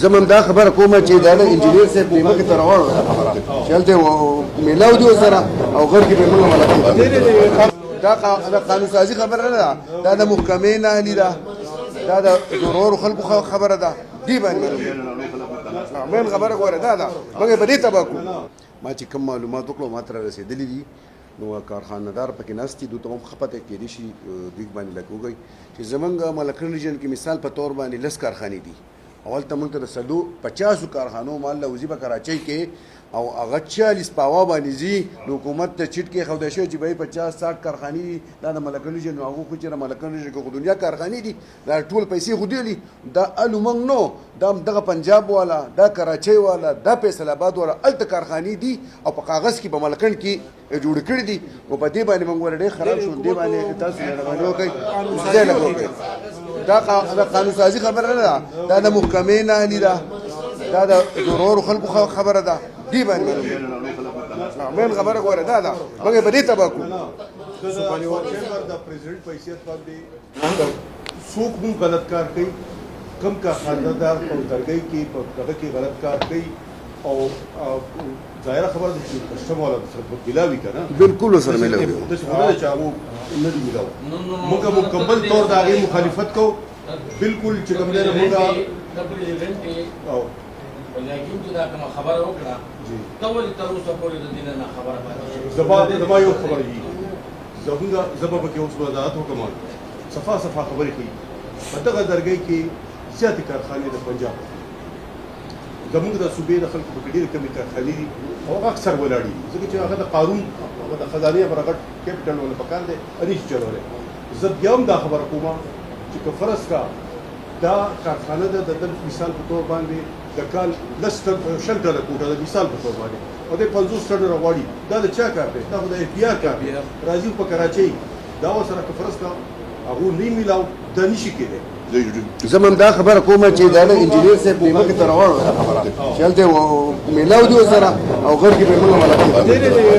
زمون دا خبره کومه چې دا انجینیر صاحب په مخه تر وړو خبره چلته میلاو دی سره او غیر کې به موږ ملګری دا قانون سازي خبره نه ده دا د محکمې نه اهلي ده دا د ضرور خلکو خبره ده دی باندې مې خبره غوړه ده موږ په دې تباکو ما چې کوم معلومات وکړو ما تر رسیدلې دي نو کارخانه‌دار پکې ناستي دوی ته هم خپته کېدی شي دوی باندې لګوږي چې زمونږ ملکن ریجن کې مثال په تور باندې لس کارخانې دي اول ته موږ ته د 150 کارخانو مال له وزي په کراچۍ کې او هغه 40 پاوا باندې زی حکومت ته چټ کې خوده شو چې به 50-60 کارخانې دا د ملکن ریجن هغه خو چې ملکن ریجن کې دنیا کارخانې دي دا ټول پیسې خو دی دا الومنګ نو دا دغه پنجاب والا دا کراچۍ والا دا فیصل آباد والا الته کارخانې دي او په کاغذ کې په ملکن کې جوړ کړی دي او په دې باندې موږ ورډې خراب شو دې باندې تاسو نه وکړئ ځای لګوي دا قانون سازي خبره نه ده دا د محکمې نه اهلي ده دا د ضرور خلکو خبره ده دی باندې مې خبره غوړه ده موږ په دې تباکو سوپانی ورچمبر د پریزیډنټ په حیثیت باندې څوک مو غلط کار کوي کم کا خاندار په درګي کې په دغه کې غلط کار کوي او ظاهره خبره ده چې کسٹم والا سره بلاوي کنه بالکل سره ملوي د څه خبره چاغو نه دی ملاو موږ مکمل طور د هغه مخالفت کو بالکل چې کوم نه موږ د پریزیډنټ او ولکن چې دا کوم خبره وکړه ته ولې تر اوسه پورې د دې نه خبره پاتې زما یو خبره دی زما په کې اوس وضاحت وکم صفه خبرې کوي په دغه درګي کې زیاتې کارخانې د پنجاب زموږ د صوبې د خلکو په ډېر کمې کارخانې دي او اکثر ولاړې دي ځکه چې هغه د قانون هغه د خزانې پر غټ کیپټل ول پکار دی انیش چلولې زه بیا هم دا خبره کوم چې که فرض کا دا کارخانه د مثال په تور باندې د کال شل ډاله کوټه د مثال په تور باندې او د 50 ډالر غواړي دا د چا کار دی دا د اف بی آر کار دی راځي په کراچۍ دا وسره که فرض کا هغه نه میلاو د نشي کېده زمون دا خبره کومه چې دا انجینیر صاحب په مخه تر وړو خبره چلته میلاو دی سره او غیر کې به موږ ملګری